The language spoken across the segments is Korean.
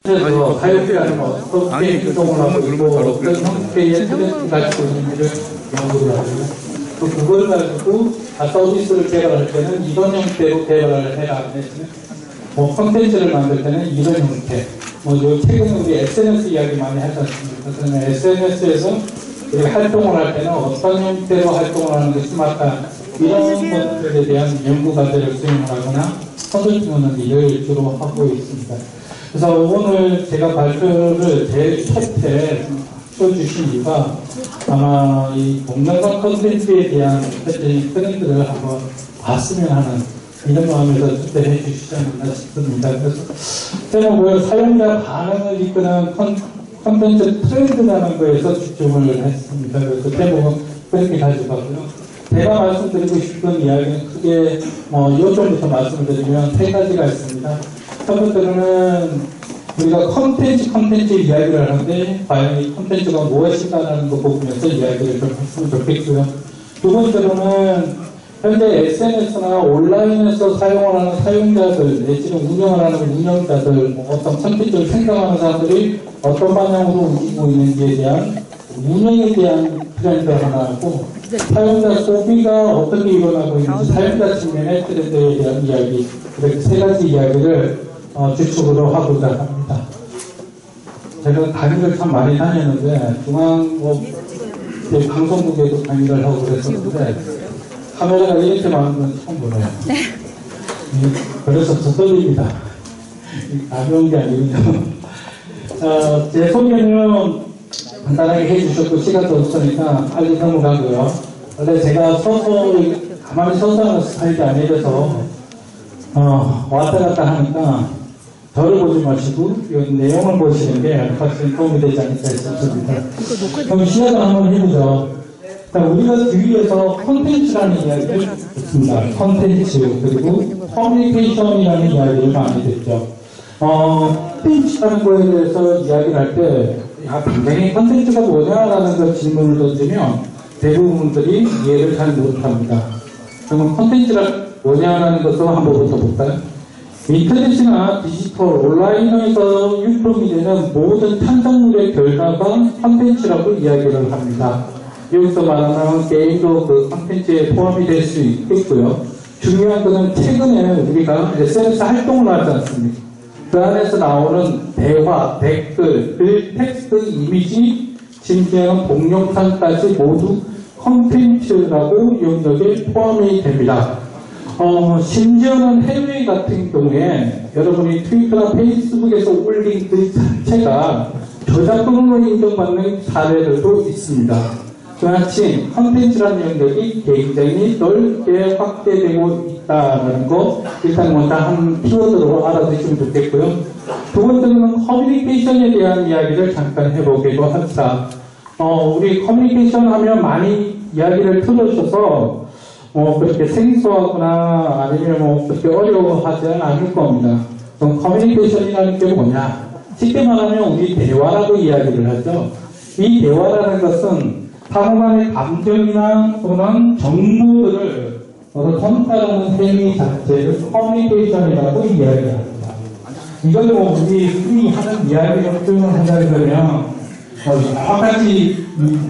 그래서 사용자는 어떻게 행동을 하고 있고 어떤 형태의 트렌드 가지고 있는지를 연구를 하고요. 또 그걸 가지고 서비스를 개발할 때는 이런 형태로 개발을 해라 안 했으면 콘텐츠를 만들 때는 이런 형태. 요 최근에 우리 SNS 이야기 많이 하지 않습니까? 그러면 SNS에서 우리가 활동을 할 때는 어떤 형태로 활동을 하는 것이 맞다. 이런 것들에 대한 연구 과제를 수행을 하거나 컨설팅하는 일을 주로 하고 있습니다. 그래서 오늘 제가 발표를 제일 첫째 써주신 이유가 아마 이 동영상 컨텐츠에 대한 트렌드를 한번 봤으면 하는 이런 마음에서 초대해 주시지 않나 싶습니다. 그래서 제목을 사용자 반응을 이끄는 컨텐츠 트렌드라는 거에서 집중을 했습니다. 그래서 제목은 그렇게 가져가고요. 제가 말씀드리고 싶은 이야기는 크게 요점부터 말씀을 드리면 세 가지가 있습니다. 첫 번째로는 우리가 컨텐츠 이야기를 하는데 과연 이 컨텐츠가 무엇인가라는 거 보면서 이야기를 좀 했으면 좋겠고요. 두 번째로는 현재 SNS나 온라인에서 사용을 하는 사용자들 내지는 운영을 하는 운영자들 어떤 컨텐츠를 생성하는 사람들이 어떤 방향으로 움직이고 있는지에 대한 운영에 대한 트렌드 하나하고 사용자 소비가 어떻게 일어나고 있는지 사용자 측면의 트렌드에 대한 이야기 이렇게 세 가지 이야기를 주축으로 하고자 합니다. 제가 강의를 참 많이 다녔는데 방송국에도 강의를 하고 그랬었는데 카메라가 이렇게 많은 건 처음 보네요. 네. 그래서 더 떨립니다. 가벼운 게 아니군요. 제 소개는 간단하게 해주셨고 시간도 없으니까 빨리 넘어가고요. 원래 제가 가만히 서서 하는 스타일이 아니라서 왔다 갔다 하니까 저를 보지 마시고 이 내용을 보시는 게 확실히 도움이 되지 않을까 싶습니다. 그럼 시작을 한번 해보죠. 우리가 주위에서 콘텐츠라는 이야기를 듣습니다. 콘텐츠 그리고 커뮤니케이션이라는 이야기를 많이 듣죠. 콘텐츠라는 거에 대해서 이야기를 할 때 굉장히 콘텐츠가 뭐냐라는 그 질문을 던지면 대부분 분들이 이해를 잘 못합니다. 그러면 콘텐츠가 뭐냐라는 것을 한번 볼까요? 인터넷이나 디지털, 온라인에서 유통이 되는 모든 탄작물의 결과가 콘텐츠라고 이야기를 합니다. 여기서 말하는 게임도 그 콘텐츠에 포함이 될 수 있겠고요. 중요한 것은 최근에 우리가 SNS 활동을 하지 않습니까? 그 안에서 나오는 대화, 댓글, 글, 텍스트, 이미지, 심지어는 동영상까지 모두 콘텐츠라고 영역에 포함이 됩니다. 심지어는 해외 같은 경우에 여러분이 트위터나 페이스북에서 올린 그 자체가 저작권으로 인정받는 사례들도 있습니다. 그같이 컨텐츠라는 영역이 굉장히 넓게 확대되고 있다는 거 일단 먼저 한 키워드로 알아두시면 좋겠고요. 두 번째는 커뮤니케이션에 대한 이야기를 잠깐 해보기로 합니다. 우리 커뮤니케이션 하면 많이 이야기를 들으셔서 그렇게 생소하거나 아니면 그렇게 어려워하지는 않을 겁니다. 그럼 커뮤니케이션이라는 게 뭐냐? 쉽게 말하면 우리 대화라고 이야기를 하죠. 이 대화라는 것은 상호 간의 감정이나 또는 정보들을 전달하는 행위 자체를 커뮤니케이션이라고 이야기합니다. 이걸 우리 흔히 하는 이야기로 표현하자면 여러 가지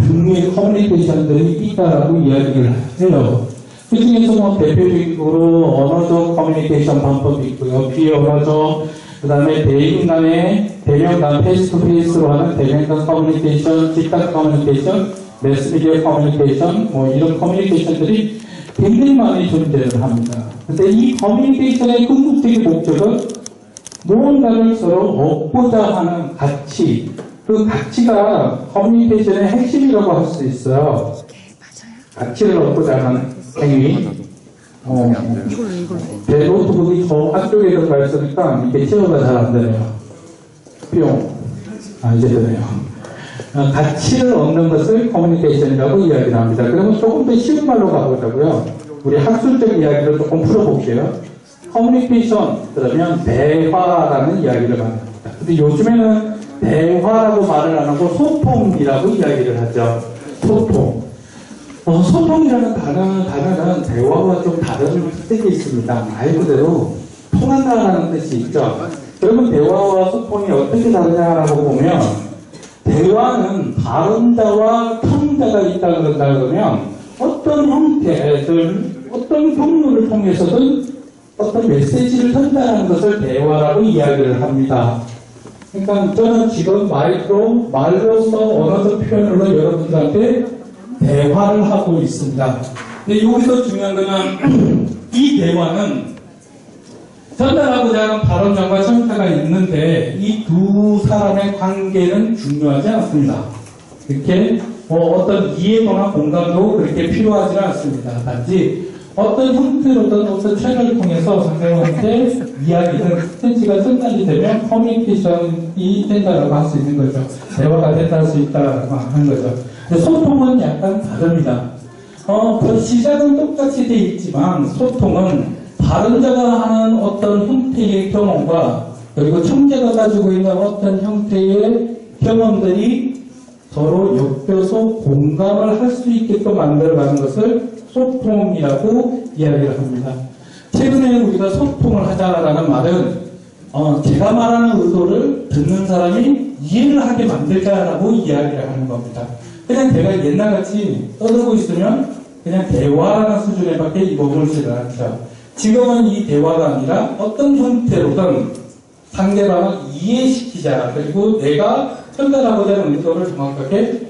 종류의 커뮤니케이션들이 있다라고 이야기를 해요. 그 중에서 대표적으로 언어적 커뮤니케이션 방법이 있고요. 비언어적, 그 다음에 대인 간의 대면 간 페이스 투 페이스로 하는 대면 간 커뮤니케이션, 직각 커뮤니케이션, 매스미디어 커뮤니케이션, 이런 커뮤니케이션들이 굉장히 많이 존재를 합니다. 근데 이 커뮤니케이션의 궁극적인 목적은 무언가를 서로 얻고자 하는 가치, 그 가치가 커뮤니케이션의 핵심이라고 할 수 있어요. 가치를 얻고자 하는 행위. 제 노트북이 저 한쪽에 들어가 있으니까 이게 제어가 잘 안 되네요. 뿅. 이제 되네요. 가치를 얻는 것을 커뮤니케이션이라고 이야기를 합니다. 그러면 조금 더 쉬운 말로 가보자고요. 우리 학술적 이야기를 조금 풀어볼게요. 커뮤니케이션, 그러면 대화라는 이야기를 많이 합니다. 근데 요즘에는 대화라고 말을 안 하고 소통이라고 이야기를 하죠. 소통. 소통이라는 단어는 대화와 좀 다른 특색이 있습니다. 말 그대로 통한다는 뜻이 있죠. 그러면 대화와 소통이 어떻게 다르냐라고 보면, 대화는 발언자와 청자가 있다 그러면 어떤 형태든 어떤 경로를 통해서든 어떤 메시지를 전달하는 것을 대화라고 이야기를 합니다. 그러니까 저는 지금 말로서 언어적 표현으로 여러분들한테 대화를 하고 있습니다. 근데 여기서 중요한 거는 이 대화는 전달하고자 하는 발언자와 청자가 있는데 이 두 사람의 관계는 중요하지 않습니다. 이렇게 어떤 이해도나 공감도 그렇게 필요하지 않습니다. 단지 어떤 형태로든 어떤 채널을 통해서 상대방한테 이야기를 스탠지가 전달이 되면 커뮤니케이션이 된다라고 할 수 있는 거죠. 대화가 된다고 할 수 있다라고 하는 거죠. 근데 소통은 약간 다릅니다. 그 시작은 똑같이 돼 있지만 소통은 발언자가 하는 어떤 형태의 경험과 그리고 청자가 가지고 있는 어떤 형태의 경험들이 서로 엮여서 공감을 할 수 있게끔 만들어가는 것을 소통이라고 이야기를 합니다. 최근에 우리가 소통을 하자라는 말은 제가 말하는 의도를 듣는 사람이 이해를 하게 만들자라고 이야기를 하는 겁니다. 그냥 제가 옛날같이 떠들고 있으면 그냥 대화라는 수준에 밖에 머물지를 않죠. 지금은 이 대화가 아니라 어떤 형태로든 상대방을 이해시키자, 그리고 내가 전달하고자 하는 의도를 정확하게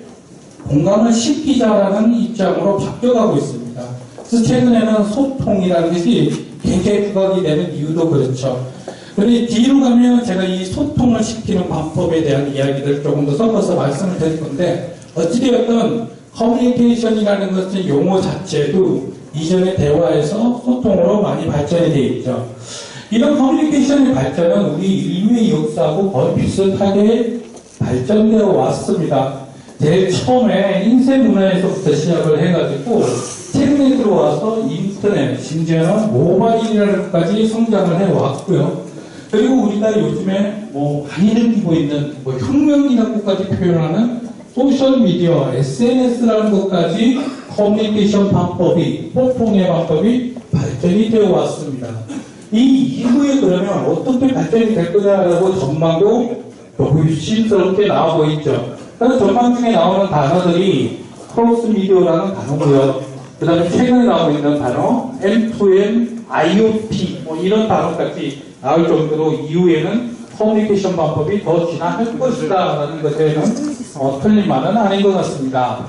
공감을 시키자라는 입장으로 바뀌어가고 있습니다. 그래서 최근에는 소통이라는 것이 굉장히 부각이 되는 이유도 그렇죠. 그런데 뒤로 가면 제가 이 소통을 시키는 방법에 대한 이야기를 조금 더 섞어서 말씀을 드릴 건데, 어찌되었든 커뮤니케이션이라는 것은 용어 자체도 이전의 대화에서 소통으로 많이 발전이 되어 있죠. 이런 커뮤니케이션의 발전은 우리 인류의 역사하고 거의 비슷하게 발전되어 왔습니다. 제일 처음에 인쇄 문화에서부터 시작을 해가지고 최근에 들어와서 인터넷, 심지어는 모바일이라는 것까지 성장을 해왔고요. 그리고 우리가 요즘에 많이 느끼고 있는 혁명이라고까지 표현하는 소셜미디어, SNS라는 것까지 커뮤니케이션 방법이, 소통의 방법이 발전이 되어 왔습니다. 이 이후에 그러면 어떻게 발전이 될 거냐라고 전망도 조심스럽게 나오고 있죠. 그래서 전망 중에 나오는 단어들이 크로스미디어라는 단어고요. 그 다음에 최근에 나오고 있는 단어, M2M, IoT, 이런 단어까지 나올 정도로 이후에는 커뮤니케이션 방법이 더 진화할 것이다라는 것에는 틀린 말은 아닌 것 같습니다.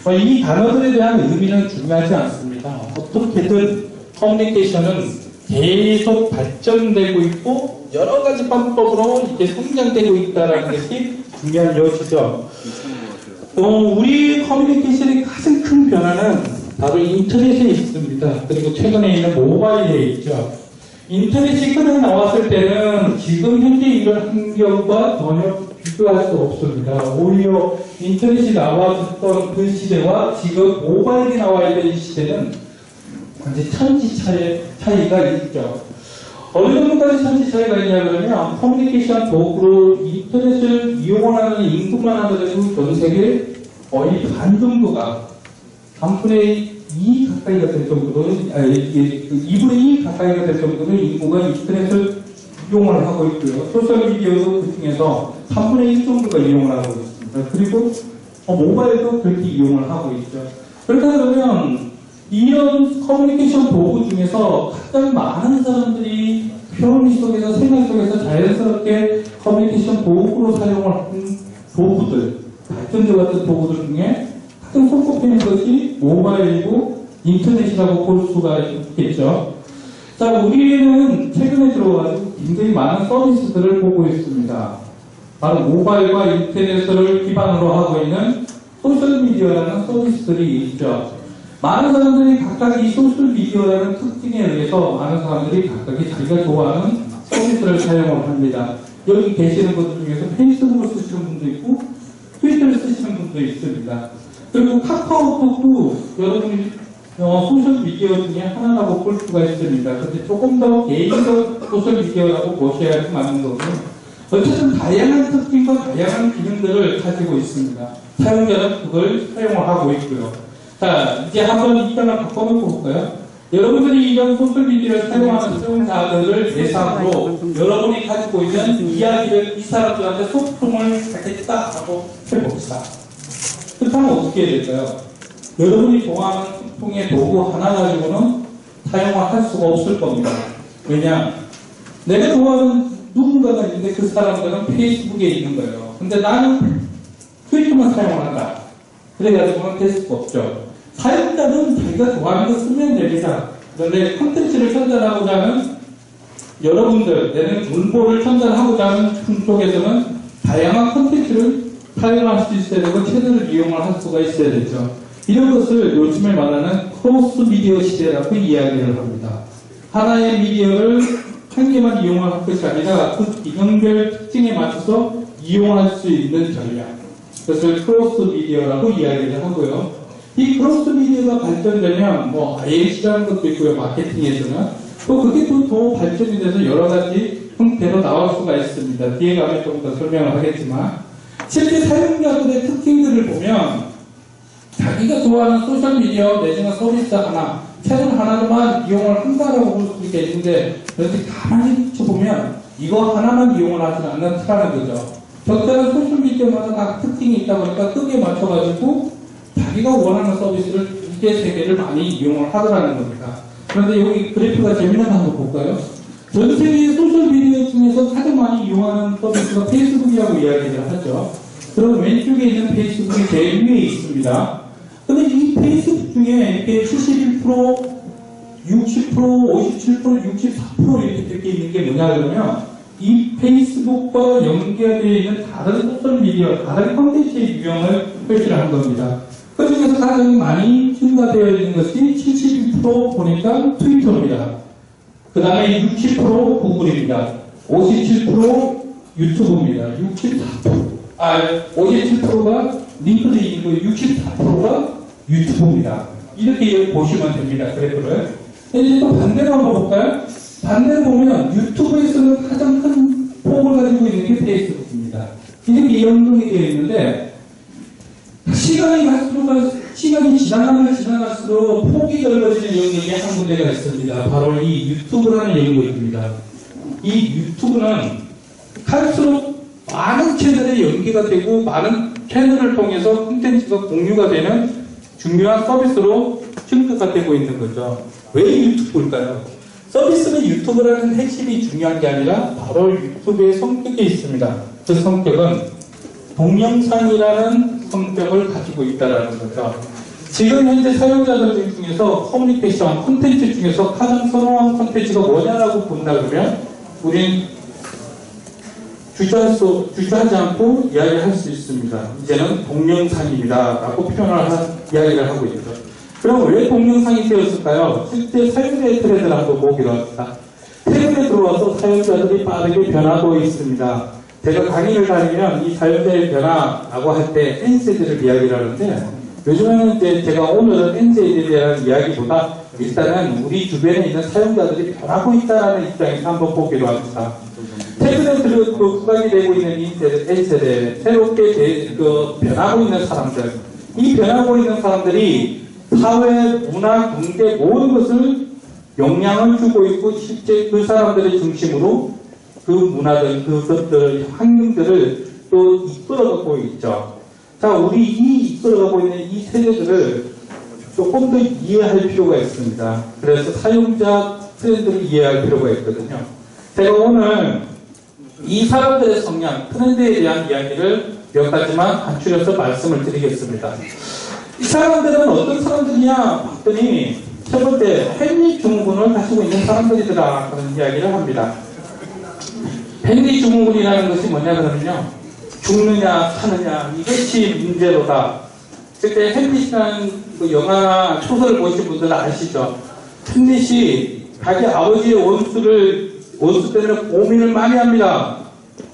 이 단어들에 대한 의미는 중요하지 않습니다. 어떻게든 커뮤니케이션은 계속 발전되고 있고 여러 가지 방법으로 이렇게 성장되고 있다는 것이 중요한 것이죠. 우리 커뮤니케이션의 가장 큰 변화는 바로 인터넷에 있습니다. 그리고 최근에 있는 모바일에 있죠. 인터넷이 처음에 나왔을 때는 지금 현재 이런 환경과 전혀 비교할 수 없습니다. 오히려 인터넷이 나왔던 그 시대와 지금 모바일이 나와 있는 이 시대는 완전 천지 차이가 있죠. 어느 정도까지 천지 차이가 있냐 그러면 커뮤니케이션 도구로 인터넷을 이용하는 인구만 하더라도 전 세계 거의 반 정도가 3분의 2 가까이가 될 정도로 2분의 2 가까이가 될 정도로 인구가 인터넷을 이용을 하고 있고요. 소셜미디어도 그 중에서 3분의 1 정도가 이용을 하고 있습니다. 그리고 모바일도 그렇게 이용을 하고 있죠. 그렇다 그러면 이런 커뮤니케이션 도구 중에서 가장 많은 사람들이 표현 속에서 생활 속에서 자연스럽게 커뮤니케이션 도구로 사용을 하는 도구들, 발전돼 왔던 도구들 중에 가장 손꼽히는 것이 모바일이고 인터넷이라고 볼 수가 있겠죠. 자, 우리는 최근에 들어와서 굉장히 많은 서비스들을 보고 있습니다. 바로 모바일과 인터넷을 기반으로 하고 있는 소셜미디어라는 서비스들이 있죠. 많은 사람들이 각각 이 소셜미디어라는 특징에 의해서 많은 사람들이 각각이 자기가 좋아하는 서비스를 사용을 합니다. 여기 계시는 분들 중에서 페이스북을 쓰시는 분도 있고 트위터를 쓰시는 분도 있습니다. 그리고 카카오톡도 여러분이 소셜미디어 중에 하나라고 볼 수가 있습니다. 그런데 조금 더 개인적 소셜미디어라고 보셔야 맞는 거고요. 어쨌든 다양한 특징과 다양한 기능들을 가지고 있습니다. 사용자는 그걸 사용을 하고 있고요. 자, 이제 한번 입장을 바꿔놓고 볼까요? 여러분들이 이런 소셜미디어를 사용하는 사용자들을 대상으로 여러분이 가지고 있는 이야기를 이 사람들한테 소통을 하겠다라고 해봅시다. 그렇다면 어떻게 해야 될까요? 여러분이 좋아하는 소통의 도구 하나 가지고는 사용을 할 수가 없을 겁니다. 왜냐? 내가 좋아하는 누군가가 있는데 그 사람들은 페이스북에 있는 거예요. 근데 나는 트위터만 사용을 한다. 그래가지고는 될 수가 없죠. 사용자는 자기가 좋아하는 거 쓰면 됩니다. 그런데 콘텐츠를 전달하고자 하는 여러분들, 내는 문보를 전달하고자 하는 쪽에서는 다양한 콘텐츠를 사용할 수 있어야 되고 채널을 이용을 할 수가 있어야 되죠. 이런 것을 요즘에 말하는 크로스 미디어 시대라고 이야기를 합니다. 하나의 미디어를 한 개만 이용할 것이 아니라 그 기능별 특징에 맞춰서 이용할 수 있는 전략. 그것을 크로스 미디어라고 이야기를 하고요. 이 크로스 미디어가 발전되면 뭐 IAC라는 것도 있고요. 마케팅에서는 또 그게 또 더 발전이 돼서 여러 가지 형태로 나올 수가 있습니다. 뒤에 가면 좀 더 설명을 하겠지만 실제 사용자들의 특징들을 보면 자기가 좋아하는 소셜미디어 내지는 서비스 하나, 채널 하나로만 이용을 한다라고 볼 수 있겠는데 그런데 가만히 쳐보면 이거 하나만 이용을 하지 않는다는 거죠. 적절한 소셜미디어마다 다 특징이 있다 보니까 끄기에 맞춰가지고 자기가 원하는 서비스를 2개, 3개를 많이 이용을 하더라는 겁니다. 그런데 여기 그래프가 재밌는 거 한번 볼까요? 전 세계 소셜미디어 중에서 가장 많이 이용하는 서비스가 페이스북이라고 이야기를 하죠. 그럼 왼쪽에 있는 페이스북이 제일 위에 있습니다. 근데 이 페이스북 중에 이렇게 71%, 60%, 57%, 64% 이렇게 적혀 있는 게 뭐냐 그러면 이 페이스북과 연계되어 있는 다른 소셜미디어, 다른 콘텐츠의 유형을 표시를 한 겁니다. 그 중에서 가장 많이 증가되어 있는 것이 71% 보니까 트위터입니다. 그 다음에 60% 구글입니다. 57% 유튜브입니다. 57%가 링크드인이고 64%가 유튜브입니다. 이렇게 보시면 됩니다. 그래프를. 이제 또 반대로 한번 볼까요? 반대로 보면 유튜브에서는 가장 큰 폭을 가지고 있는 게 페이스북입니다. 이렇게 연동이 되어 있는데 시간이 지나갈수록 폭이 넓어지는 영역이 한 군데가 있습니다. 바로 이 유튜브라는 영역입니다. 이 유튜브는 갈수록 많은 채널에 연계가 되고 많은 채널을 통해서 콘텐츠가 공유가 되는 중요한 서비스로 증가가 되고 있는 거죠. 왜 유튜브일까요? 서비스는 유튜브라는 핵심이 중요한 게 아니라 바로 유튜브의 성격이 있습니다. 그 성격은 동영상이라는 성격을 가지고 있다는 거죠. 지금 현재 사용자들 중에서 커뮤니케이션 콘텐츠 중에서 가장 선호한 콘텐츠가 뭐냐라고 본다 그러면 우린 주저하지 않고 이야기를 할 수 있습니다. 이제는 동영상입니다 라고 이야기를 하고 있죠. 그럼 왜 동영상이 되었을까요? 실제 사용자의 트렌드를 한번 보기로 합니다. 최근에 들어와서 사용자들이 빠르게 변하고 있습니다. 제가 강의를 다니면 이 사용자의 변화라고 할 때 N세대를 이야기를 하는데 요즘에는 이제 제가 오늘은 N세대에 대한 이야기보다 일단은 우리 주변에 있는 사용자들이 변하고 있다는 입장에서 한번 보기로 합니다. 최근에 부각이 되고 있는 이 N세대, 새롭게 변하고 있는 사람들, 이 변하고 있는 사람들이 사회, 문화, 경제 모든 것을 영향을 주고 있고 실제 그 사람들의 중심으로 그 문화들, 그것들, 환경들을 또 이끌어가고 있죠. 자, 우리 이끌어가고 있는 이 세대들을 조금 더 이해할 필요가 있습니다. 그래서 사용자 트렌드를 이해할 필요가 있거든요. 제가 오늘 이 사람들의 성향, 트렌드에 대한 이야기를 몇 가지만 간추려서 말씀을 드리겠습니다. 이 사람들은 어떤 사람들이냐 봤더니 첫 번째 헨리 증후군을 가지고 있는 사람들이더라 그런 이야기를 합니다. 헨리 증후군이라는 것이 뭐냐 그러면요, 죽느냐 사느냐 이것이 문제로다. 그때 햄릿이라는 그 영화나 초설을 보신 분들은 아시죠? 햄릿이 자기 아버지의 원수 때문에 고민을 많이 합니다.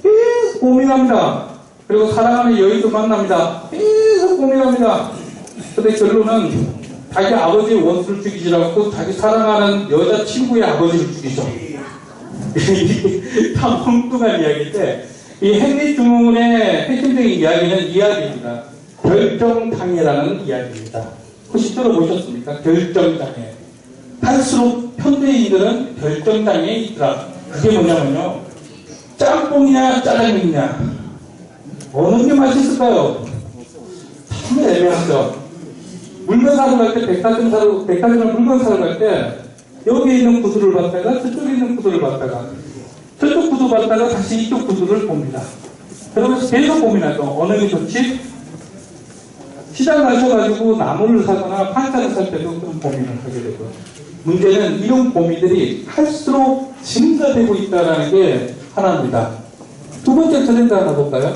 계속 고민합니다. 그리고 사랑하는 여인도 만납니다. 계속 고민합니다. 근데 결론은 자기 아버지의 원수를 죽이지 않고 자기 사랑하는 여자친구의 아버지를 죽이죠. 이게 다 엉뚱한 이야기인데 이 헨리 증후군의 핵심적인 이야기는 이 이야기입니다. 결정장애라는 이야기입니다. 혹시 들어보셨습니까? 결정장애. 할수록 현대인들은 결정장애에 있더라. 그게 뭐냐면요. 짬뽕이냐 짜장면이냐 어느 게 맛있을까요? 참 애매하죠. 물건 사러 갈 때 백화점을 물건 사러 갈 때 여기에 있는 구두를 봤다가 저쪽에 있는 구두를 봤다가 저쪽 구두 봤다가 다시 이쪽 구두를 봅니다. 그러면서 계속 고민하죠. 어느 게 좋지? 시장 가셔가지고 나무를 사거나 판자를 살 때도 좀 고민을 하게 되고 문제는 이런 고민들이 할수록 증가되고 있다는 게 하나입니다. 두 번째 트렌드 하나 볼까요?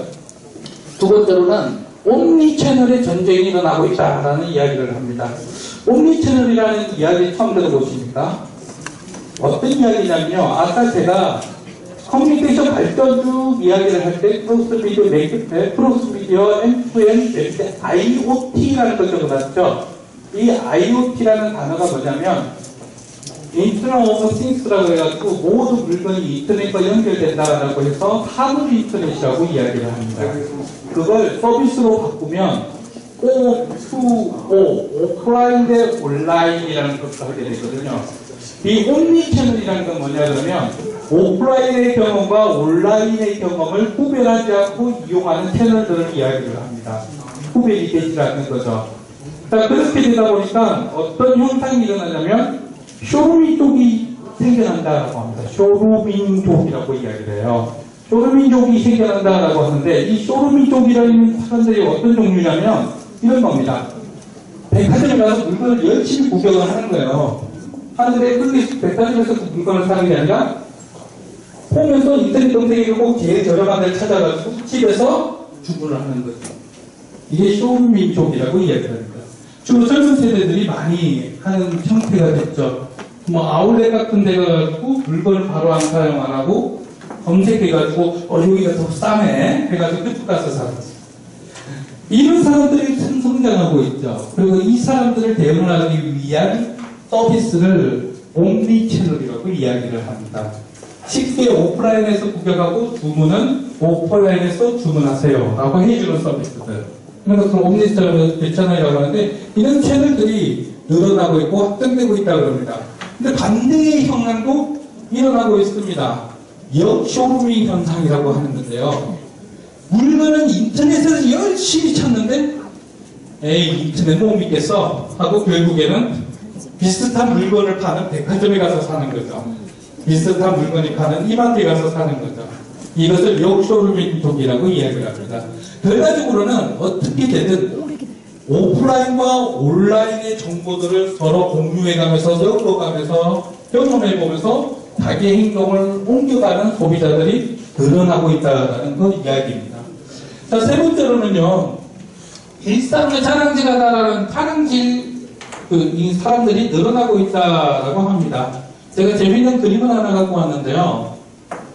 두 번째로는 옴니 채널의 전쟁이 일어나고 있다라는 이야기를 합니다. 옴니 채널이라는 이야기 처음 들어보십니까? 어떤 이야기냐면요. 아까 제가 커뮤니케이션 발전 쭉 이야기를 할 때 프로스 미디어 M2M IoT라는 걸 적어놨죠. 이 IoT라는 단어가 뭐냐면 인터넷 오브 띵스라고 해가지고 모든 물건이 인터넷과 연결된다라고 해서 하드 인터넷이라고 이야기를 합니다. 그걸 서비스로 바꾸면 O2O, 오프라인 대 온라인이라는 것을 하게 되거든요. 이 옴니 채널이라는 건 뭐냐 그러면 오프라인의 경험과 온라인의 경험을 구별하지 않고 이용하는 채널들을 이야기를 합니다. 구별이 되지 않는 거죠. 자, 그렇게 되다 보니까 어떤 현상이 일어나냐면 쇼루민 쪽이 생겨난다라고 합니다. 쇼루민족이라고 이야기를 해요. 쇼루민족이 생겨난다라고 하는데 이 쇼루민족이라는 사람들이 어떤 종류냐면 이런 겁니다. 백화점에 가서 물건을 열심히 구경을 하는 거예요. 하는데 그게 백화점에서 그 물건을 사는 게 아니라 보면서 인터넷 검색해보고 제일 저렴한 데를 찾아가지고 집에서 주문을 하는 거죠. 이게 쇼루민족이라고 이야기를 합니다. 주로 젊은 세대들이 많이 하는 형태가 됐죠. 뭐 아울렛 같은 데 가가지고 물건을 바로 안 사용 안 하고 검색해가지고 여기가 더 싸네 해가지고 그쪽 가서 사는 이런 사람들이 성장하고 있죠. 그리고 이 사람들을 대응하기 위한 서비스를 옴니 채널이라고 이야기를 합니다. 쉽게 오프라인에서 구경하고 주문은 오프라인에서 주문하세요 라고 해주는 서비스들. 그래서 그 옴니 채널이라고 하는데 이런 채널들이 늘어나고 있고 확장되고 있다고 합니다. 근데 반대의 현상도 일어나고 있습니다. 역쇼루밍 현상이라고 하는 건데요. 물건은 인터넷에서 열심히 찾는데 에이 인터넷 못 믿겠어 하고 결국에는 비슷한 물건을 파는 백화점에 가서 사는 거죠. 비슷한 물건이 파는 이마트에 가서 사는 거죠. 이것을 역쇼루밍족이라고 이야기를 합니다. 결과적으로는 어떻게 되든 오프라인과 온라인의 정보들을 서로 공유해가면서 엮어가면서 경험해보면서 자기 행동을 옮겨가는 소비자들이 늘어나고 있다는 그 이야기입니다. 자, 세 번째로는요, 일상의 자랑질하다라는 자랑질 이 사람들이 늘어나고 있다라고 합니다. 제가 재미있는 그림을 하나 갖고 왔는데요.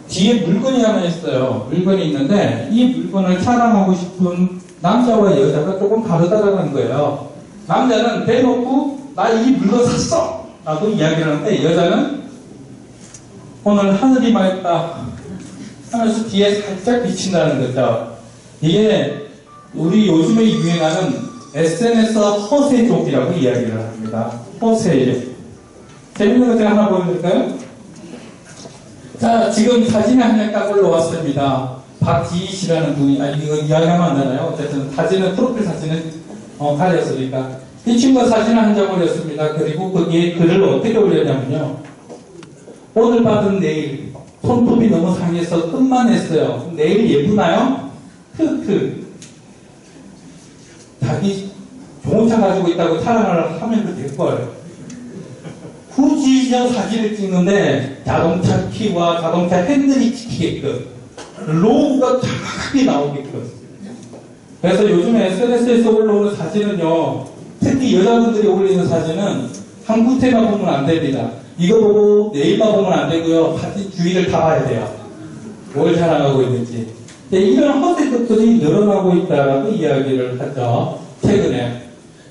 뒤에 물건이 하나 있어요. 물건이 있는데 이 물건을 자랑하고 싶은 남자와 여자가 조금 다르다라는 거예요. 남자는 대놓고 나 이 물건 샀어! 라고 이야기를 하는데 여자는 오늘 하늘이 맑다 하면서 뒤에 살짝 비친다는 거죠. 이게 우리 요즘에 유행하는 SNS 허세족이라고 이야기를 합니다. 허세족. 재밌는 거 제가 하나 보여드릴까요? 자, 지금 사진이 한 장 딱 올라왔습니다. 박지희 씨라는 분이, 이거 이야기하면 안 되나요? 어쨌든 사진은, 프로필 사진은 가렸으니까. 이 친구가 사진을 한 장 올렸습니다. 그리고 거기에 글을 어떻게 올렸냐면요. 오늘 받은 네일, 손톱이 너무 상해서 끝만했어요. 네일 예쁘나요? 크크. 자기 좋은 차 가지고 있다고 자랑을 하면 될걸. 굳이 저 사진을 찍는데 자동차 키와 자동차 핸들이 찍히게끔 로고가 정확하게 나오게끔. 그래서 요즘에 SNS에서 올라오는 사진은요, 특히 여자분들이 올리는 사진은 한 구태만 보면 안 됩니다. 이거 보고 내일만 보면 안 되고요. 사진 주위를 다 봐야 돼요. 뭘 자랑하고 있는지. 이런 허세 것들이 늘어나고 있다라고 이야기를 하죠. 최근에.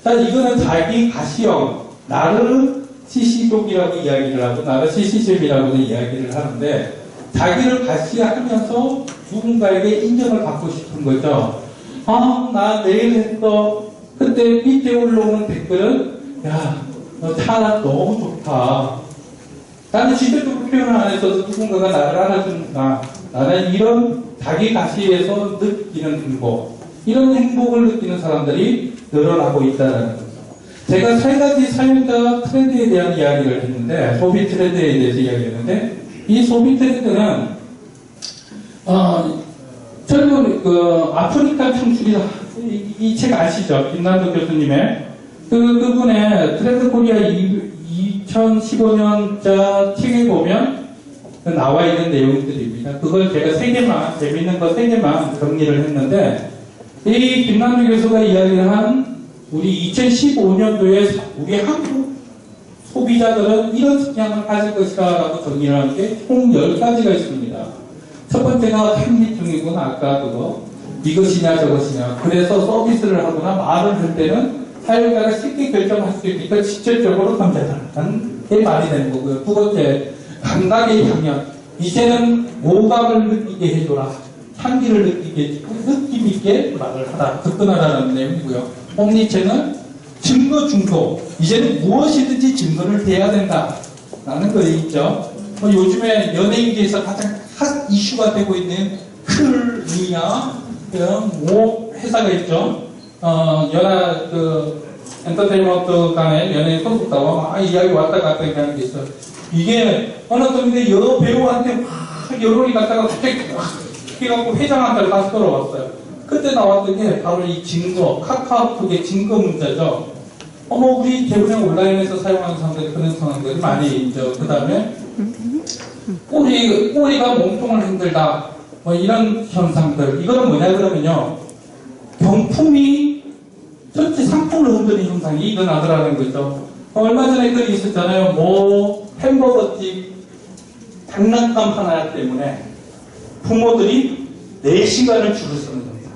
자, 이거는 자기 가시형, 나를 CC족이라고 이야기를 하고, 나를 CC족이라고는 이야기를 하는데, 자기를 가시하면서 누군가에게 인정을 받고 싶은 거죠. 아, 나 내일 했어. 그때 밑에 올라오는 댓글은, 야, 차 너무 좋다. 나는 직접적으로 표현을 안 해서 누군가가 나를 알아준다. 나는 이런 자기 가시에서 느끼는 행복, 이런 행복을 느끼는 사람들이 늘어나고 있다는 거죠. 제가 세 가지 사용자 트렌드에 대한 이야기를 했는데, 소비 트렌드에 대해서 이야기했는데, 이 소비 트렌드는 젊은 아프리카 청춘이 이 책 아시죠? 김남도 교수님의 그분의 트렌드 코리아 2015년자 책에 보면 나와 있는 내용들입니다. 그걸 제가 재밌는 거 3개만 정리를 했는데, 이 김남도 교수가 이야기한 우리 2015년도에 우리 한국 소비자들은 이런 성향을 가질 것이다 라고 정리를 한 게 총 10가지가 있습니다. 첫 번째가 현기증이군, 아까 그거. 이것이냐 저것이냐. 그래서 서비스를 하거나 말을 할 때는 사용자가 쉽게 결정할 수 있으니까 직접적으로 감정하는 게 말이 되는 거고요. 두 번째, 감각의 향연. 이제는 오감을 느끼게 해줘라. 향기를 느끼게 해주고 느낌 있게 말을 하라. 접근하라는 내용이고요. 홈니체는 증거 중도. 이제는 무엇이든지 증거를 대야 된다. 라는 거 있죠. 요즘에 연예인계에서 가장 핫 이슈가 되고 있는 클리아 회사가 있죠. 엔터테인먼트 간의 연예인 선수다와 막 이야기 왔다 갔다 하는 게 있어요. 이게 어느 때문에 여러 배우한테 막 여론이 갔다가 갑자기 해갖고 회장한테 다시 돌아왔어요. 그때 나왔던 게 바로 이 증거, 카카오톡의 증거 문제죠. 우리 대부분 온라인에서 사용하는 사람들이 그런 상황들이 많이 있죠. 그 다음에 꼬리가 몸통을 흔들다. 이런 현상들. 이거는 뭐냐 그러면요. 경품이 전체 상품을 흔드는 현상이 일어나더라는 거죠. 얼마 전에 글이 있었잖아요. 햄버거집 장난감 하나 때문에 부모들이 4시간을 줄을 서는 겁니다.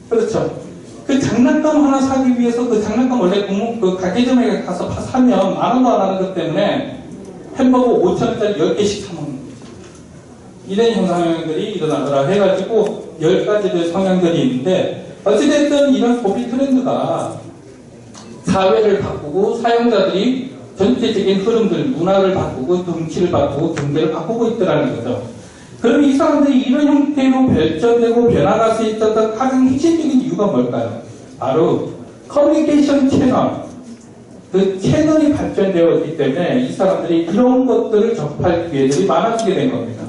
그렇죠. 그 장난감 하나 사기 위해서 그 장난감 원래 그 가게점에 가서 사면 10,000원도 안 하는 것 때문에 햄버거 5,000원짜리 10개씩 사먹는 거죠. 이런 현상들이 일어나더라 해가지고 10가지의 성향들이 있는데, 어찌됐든 이런 소비 트렌드가 사회를 바꾸고 사용자들이 전체적인 흐름들, 문화를 바꾸고 정치를 바꾸고 경제를 바꾸고 있더라는 거죠. 그럼 이 사람들이 이런 형태로 발전되고 변화할 수 있었던 가장 핵심적인 이유가 뭘까요? 바로 커뮤니케이션 채널, 그 채널이 발전되어 있기 때문에 이 사람들이 이런 것들을 접할 기회들이 많아지게 된 겁니다.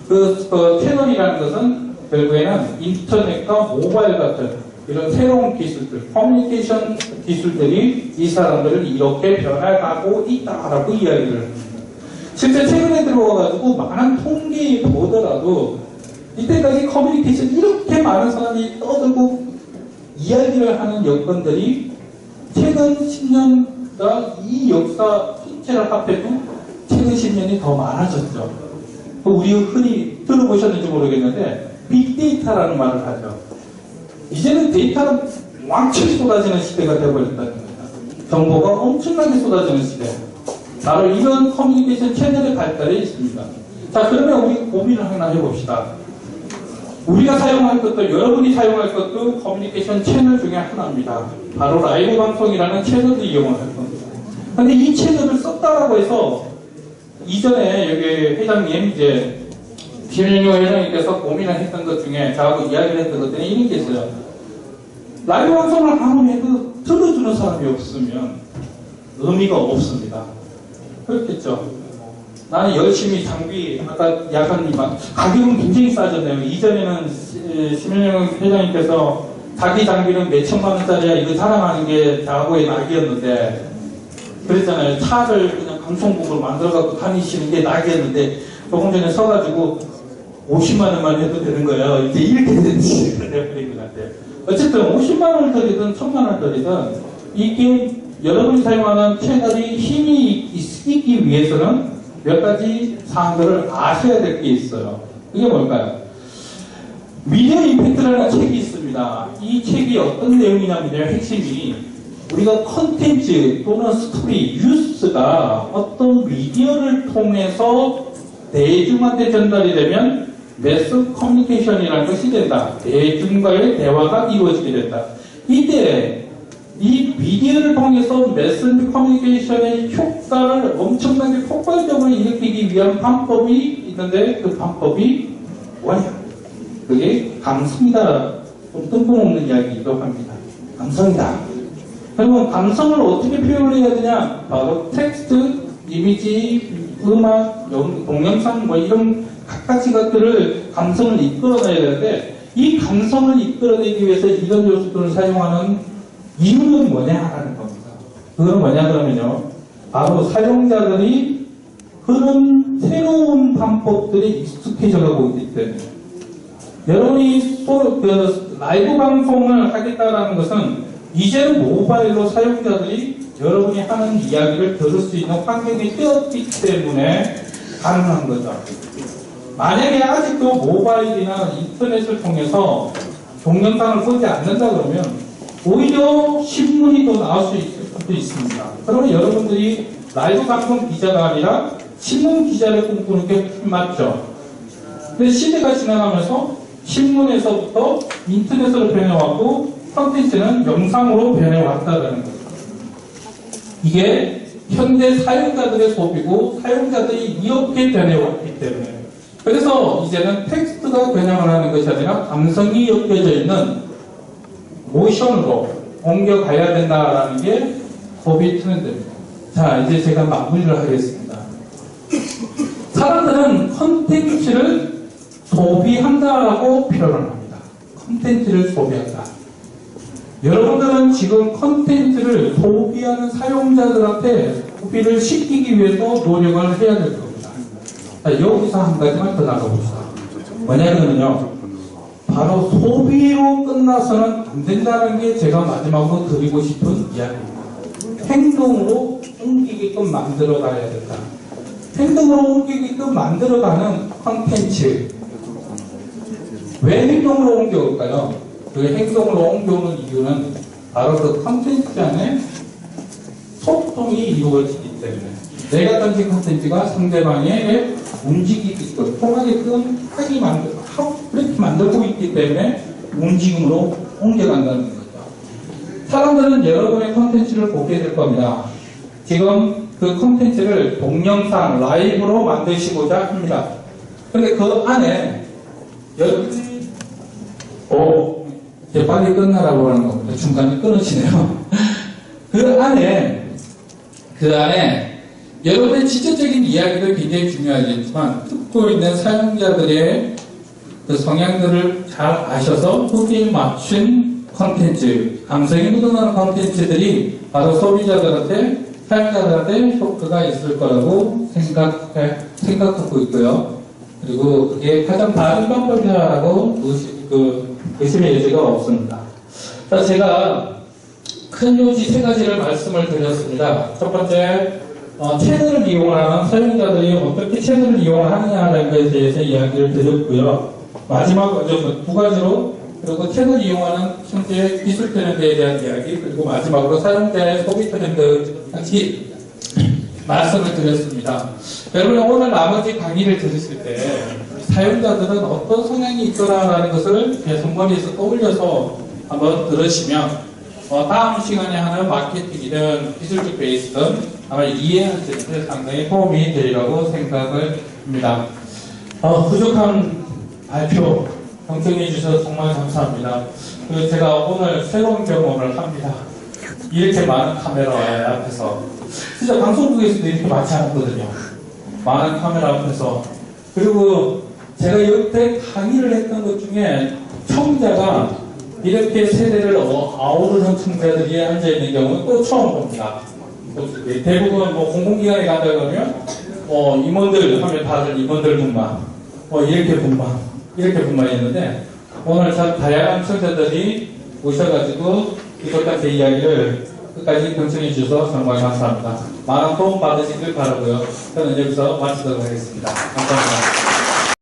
그 채널이라는 것은 결국에는 인터넷과 모바일 같은 이런 새로운 기술들, 커뮤니케이션 기술들이 이 사람들을 이렇게 변화가고 있다라고 이야기를 합니다. 실제 최근에 들어와가지고 많은 통계에 보더라도 이때까지 커뮤니케이션 이렇게 많은 사람이 떠들고 이야기를 하는 여건들이 최근 10년과 이 역사 전체를 합해도 최근 10년이 더 많아졌죠. 우리 흔히 들어보셨는지 모르겠는데 빅데이터라는 말을 하죠. 이제는 데이터는 왕창 쏟아지는 시대가 되어버렸다는 겁니다. 정보가 엄청나게 쏟아지는 시대. 바로 이런 커뮤니케이션 채널의 발달에 있습니다. 자, 그러면 우리 고민을 하나 해봅시다. 우리가 사용할 것도, 여러분이 사용할 것도 커뮤니케이션 채널 중에 하나입니다. 바로 라이브 방송이라는 채널을 이용을 할 겁니다. 근데 이 채널을 썼다라고 해서 이전에 여기 회장님, 김윤효 회장님께서 고민을 했던 것 중에 저하고 이야기를 했던 것 중에 이런 게 있어요. 라이브 방송을 아무리 해도 들어주는 사람이 없으면 의미가 없습니다. 그렇겠죠. 나는 열심히 아까 야간님 가격은 굉장히 싸졌네요. 이전에는 심윤영 회장님께서 자기 장비는 몇 천만 원짜리야 이거 자랑하는 게 저하고의 낙이었는데, 그랬잖아요. 차를 그냥 방송국으로 만들어갖고 다니시는 게 낙이었는데, 조금 전에 서가지고 50만 원만 해도 되는 거예요. 이제 이렇게 된 시대가 되어버린 것 같아요. 어쨌든 50만 원을 들이든 1,000만 원을 들이든 이게 여러분이 사용하는 채널이 힘이 있기 위해서는 몇 가지 사항들을 아셔야 될 게 있어요. 이게 뭘까요? 미디어 임팩트라는 책이 있습니다. 이 책이 어떤 내용이냐면요. 핵심이 우리가 컨텐츠 또는 스토리, 뉴스가 어떤 미디어를 통해서 대중한테 전달이 되면 매스 커뮤니케이션이라는 것이 된다. 대중과의 대화가 이루어지게 된다. 이때 이 미디어를 통해서 메신저 커뮤니케이션의 효과를 엄청나게 폭발적으로 일으키기 위한 방법이 있는데 그 방법이 뭐냐? 그게 감성이다. 좀 뜬금없는 이야기이기도 합니다. 감성이다. 그러면 감성을 어떻게 표현해야 되냐? 바로 텍스트, 이미지, 음악, 동영상 뭐 이런 각가지 것들을 감성을 이끌어내야 되는데 이 감성을 이끌어내기 위해서 이런 요소들을 사용하는 이유는 뭐냐라는 겁니다. 그건 뭐냐 그러면요. 바로 사용자들이 그런 새로운 방법들이 익숙해져 가고 있기 때문에 여러분이 라이브 방송을 하겠다라는 것은 이제는 모바일로 사용자들이 여러분이 하는 이야기를 들을 수 있는 환경이 되었기 때문에 가능한 거죠. 만약에 아직도 모바일이나 인터넷을 통해서 동영상을 보지 않는다 그러면 오히려 신문이 더 나올 수 있을 수도 있습니다. 그러면 여러분들이 라이브 방송 기자가 아니라 신문 기자를 꿈꾸는 게 맞죠. 근데 시대가 지나가면서 신문에서부터 인터넷으로 변해왔고 콘텐츠는 영상으로 변해왔다는 거죠. 이게 현대 사용자들의 소비고 사용자들이 이렇게 변해왔기 때문에 그래서 이제는 텍스트가 변형을 하는 것이 아니라 감성이 엮여져 있는 모션으로 옮겨가야 된다라는 게 소비 트렌드입니다. 자, 이제 제가 마무리를 하겠습니다. 사람들은 컨텐츠를 소비한다라고 표현을 합니다. 컨텐츠를 소비한다. 여러분들은 지금 컨텐츠를 소비하는 사용자들한테 소비를 시키기 위해서 노력을 해야 될 겁니다. 자, 여기서 한 가지만 더 나가봅시다. 뭐냐면요. 바로 소비로 끝나서는 안 된다는 게 제가 마지막으로 드리고 싶은 이야기입니다. 행동으로 옮기게끔 만들어 가야 된다. 행동으로 옮기게끔 만들어가는 컨텐츠. 왜 행동으로 옮겨올까요? 그 행동으로 옮겨오는 이유는 바로 그 컨텐츠 안에 소통이 이루어지기 때문에 내가 던진 컨텐츠가 상대방에게 움직이게끔 통하게끔 그렇게 만들고 있기 때문에 움직임으로 옮겨간다는 거죠. 사람들은 여러분의 컨텐츠를 보게 될 겁니다. 지금 그 컨텐츠를 동영상, 라이브로 만드시고자 합니다. 근데 그 안에 여러분이 이제 빨리 끝나라고 하는 겁니다. 중간에 끊으시네요. 그 안에 여러분의 지적적인 이야기도 굉장히 중요하겠지만 듣고 있는 사용자들의 그 성향들을 잘 아셔서 거기에 맞춘 컨텐츠, 감성이 묻어나는 컨텐츠들이 바로 소비자들한테, 사용자들한테 효과가 있을 거라고 생각하고 있고요. 그리고 그게 가장 바른 방법이라고 의심의 여지가 없습니다. 자, 제가 큰 요지 세 가지를 말씀을 드렸습니다. 첫 번째, 채널을 이용하는 사용자들이 어떻게 채널을 이용하느냐라는 것에 대해서 이야기를 드렸고요. 마지막 두 가지로 그리고 채널 이용하는 현재 기술 트렌드에 대한 이야기 그리고 마지막으로 사용자의 소비 트렌드까지 말씀을 드렸습니다. 여러분 오늘 나머지 강의를 들으실 때 사용자들은 어떤 성향이 있더라라는 것을 손머리에서 떠올려서 한번 들으시면 다음 시간에 하는 마케팅이든 기술적 베이스든 아마 이해하시는 데 상당히 도움이 되리라고 생각을 합니다. 부족한 발표 경청해 주셔서 정말 감사합니다. 제가 오늘 새로운 경험을 합니다. 이렇게 많은 카메라 앞에서 진짜 방송국에서도 이렇게 많지 않거든요. 많은 카메라 앞에서 그리고 제가 여태 강의를 했던 것 중에 청자가 이렇게 세대를 아우르는 청자들이 앉아있는 경우는 또 처음 봅니다. 대부분 공공기관에 간다 그러면 임원들 하면 다들 임원들분만 이렇게 분만했는데 오늘 참 다양한 청자들이 오셔가지고 이것까지 이야기를 끝까지 경청해 주셔서 정말 감사합니다. 많은 도움 받으시길 바라고요. 저는 여기서 마치도록 하겠습니다. 감사합니다.